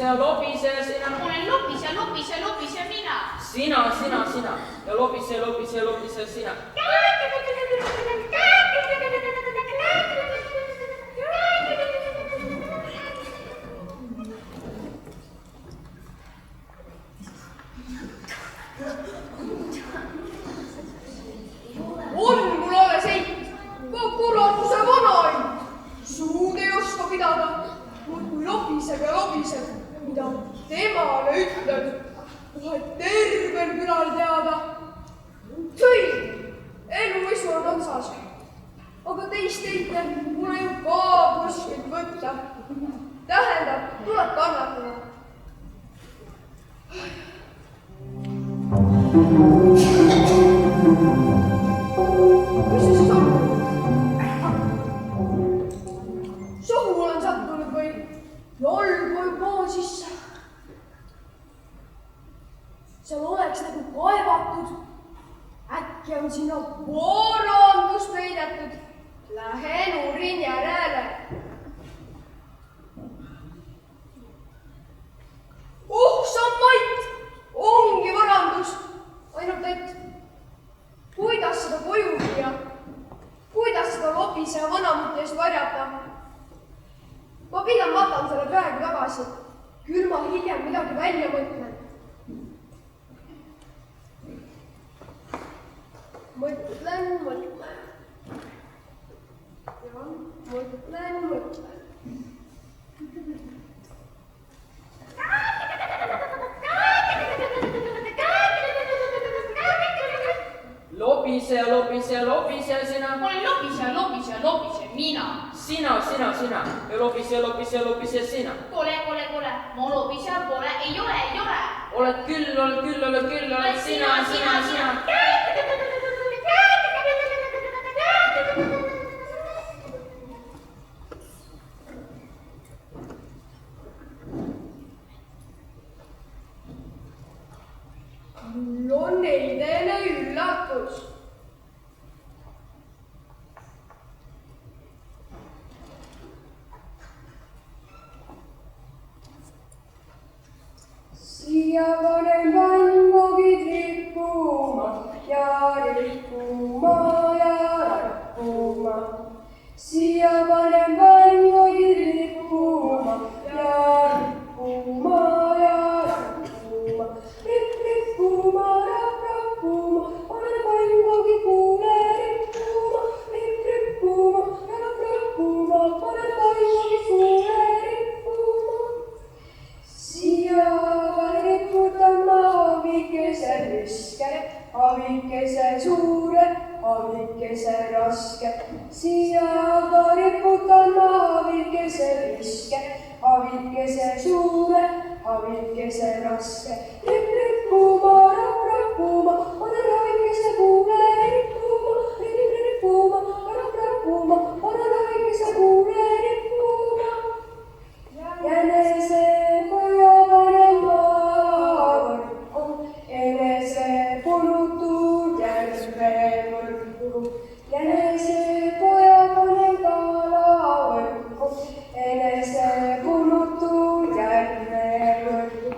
ja lobise ja sina. Olen lopis ja lopis ja lopis ja mina. Sina. Ja lobise ja lobise ja lobise ja sina. On mul alles eit, kuratuse vanaid. Suud ei oska pidada, muudkui lobiseb, mida temale ütlen. Kohe tervel külal teada. Sõi, eluisu on otsas. Aga teist eite pole ju ka kuskilt võtta. Tähendab, tuleb kannatada. Mis see siis on? Sohu olen sattunud või jalg vajub maa sisse. Seal oleks nagu kaevatud. Äkki on sinna varandus peidetud. Lähen uurin järele. Sa Mait! Ongi varandus. Ainult et kuidas seda koju viia? Kuidas seda lobise ja vanamuti ees varjata? Ma pigem matan selle praegu tagasi. Küll ma hiljem midagi välja mõtlen. Mõtlen. Ja, mõtlen. Lobise ja lobise ja lobise ja sina. Olen lopis ja lopis ja lopis ja mina. Sina. Ja lobise ja lobise ja lobise ja sina. Kole. Ma lopis ja pole. Ei ole. Oled küll, sina. Mul on eilene üllatus. Siia panen vangogid rippuma ja rippuma. Siia panen vangogid rippuma ja rippuma. Rippuma, rappuma, panen vangogid kuule rippuma. Rippuma, rappuma, panen vangogid kuule rippuma. Siia riputan ma avikese rüske, avikese suure, avikese raske. Siia riputan ma avikese rüske, avikese suure, avikese raske. Rippuma, rappuma, panen avikese kuule rippuma. Rippuma, rappuma, panen avikese kuule rippuma. Jänese poja panen maavarku, enese punutud järve võrku. Jänese poja panen kalavarku, enese punutud järve võrku.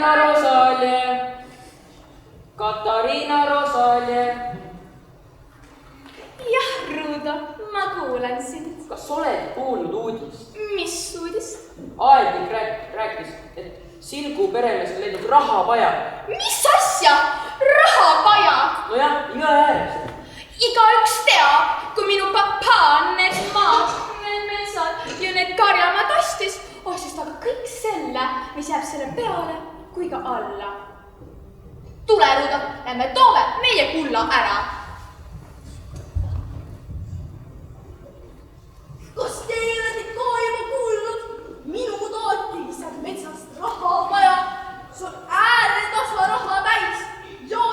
Katariina Rosalje. Katariina Rosalje. jah, Ruudo, ma kuulen sind. Kas oled kuulnud uudist? Mis uudist? Aednik rääkis, et Silgu peremees on leidnud raha vaja. Mis asja? Raha vaja? Nojah, jõe ääres. Igaüks teab, kui minu papa on need maad, need metsad ja need karjamaad ostis ta ka kõik selle, mis jääb selle peale kui ka alla. Tule, Ruudo, lähme toome meie kulla ära. Kas te olete ka juba kuulnud? Minu taati seal metsast raha vaja. See on ääretasa raha täis. Ja,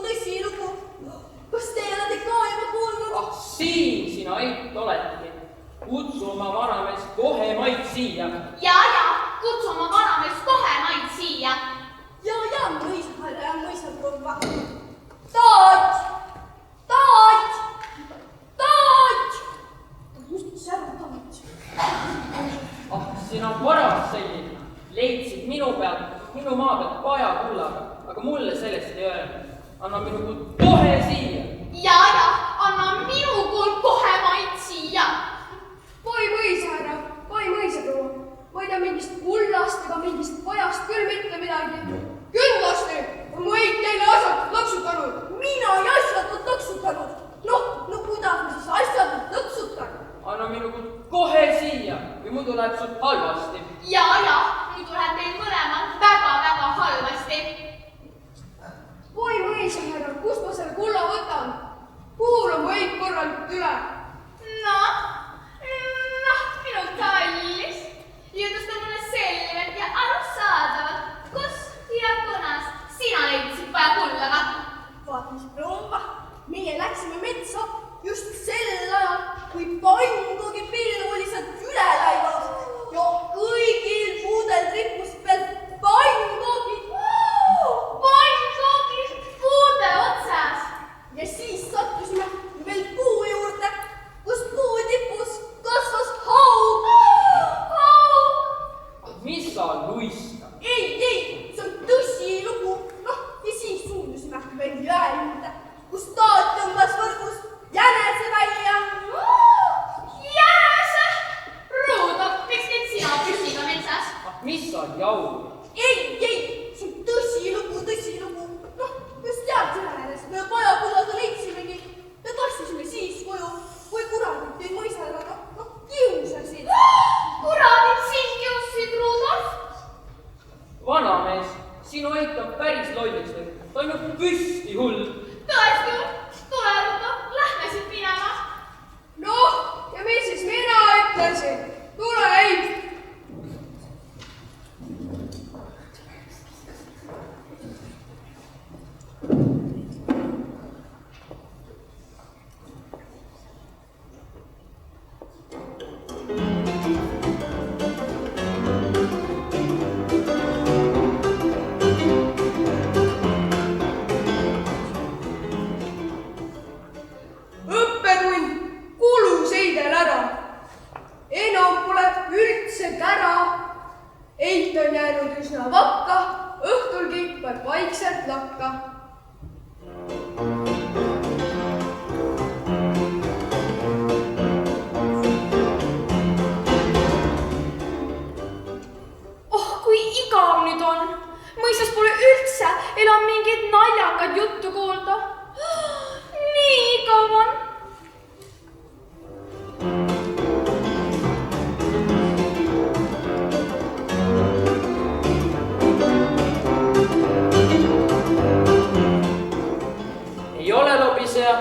tõsilugu. Kas te olete ka juba kuulnud? Ah, siin sina Ait oledki. Kutsu oma vanamees kohe Mait siia. Ja, kutsu oma vanamees kohe Mait siia. Ja, mõisa proua. Taat! Just särutanud. Ah, siin on paras selline. Leidsid minu maa pealt paja kullaga, aga mulle sellest ei öelnud. Anna minu kull kohe siia. Ja, anna minu kull kohe Mait siia. Voi mõisa, härra, voi mõisa, proua. Ma ei tea mingist kullast ega mingist pajast küll mitte midagi. Kindlasti on Mait teile asjad lõksutanud. Mina ei asjatult lõksutanud. No kuidas ma siis asjatult lõksutan? Anna minu kull kohe siia või muidu läheb sul halvasti. Ja, muidu läheb teil mõlemal väga halvasti. Voi mõisa, härra, kust ma selle kulla võtan? Kuula Mait korralikult üle. Noh, minu kallis. Jutusta mulle selgelt ja arusaadavalt, kus ja kunas sina leidsid vaja kullaga. Vaat mis proua, meie läksime metsa just sel ajal, kui pannugi pillu oli sealt üle läinud ja kõigil puudel rippus veel pannugi. Pannugi puude otsas. Ja siis sattusime veel puu juurde, kus puu tipus kasvas haug. Mis sa luista? Ei, see on tõsilugu. Ja siis suundusime veel jää juurde, kus taat tõmbas võrgust jänese välja. Jänese! Ruudo, miks käid sina püssiga metsas? Mis sa jaud? Ei, see on tõsilugu. Just tead selle ääres, me pajakullaga leidsimegi ja tassisime siis koju, kui kuradid teid mõisaga kiusasid. Kuradid sind kiusasid, Rudolf? Vanamees, sinu Ait on päris lolliks läinud. Ta on ju püsti hull. Tõesti, tule, Ruudo, lähme siit minema. Noh, ja mis siis mina ütlesin? Tule, Ait! Eit on jäänud üsna vakka, õhtulgi peab vaikselt lakka. Oh, kui igav nüüd on. Mõistas pole üldse enam mingit naljakat juttu kuulda. Nii igav on.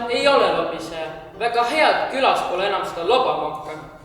Ei ole lobiseja. Väga hea, et külas pole enam seda lobama hakanud.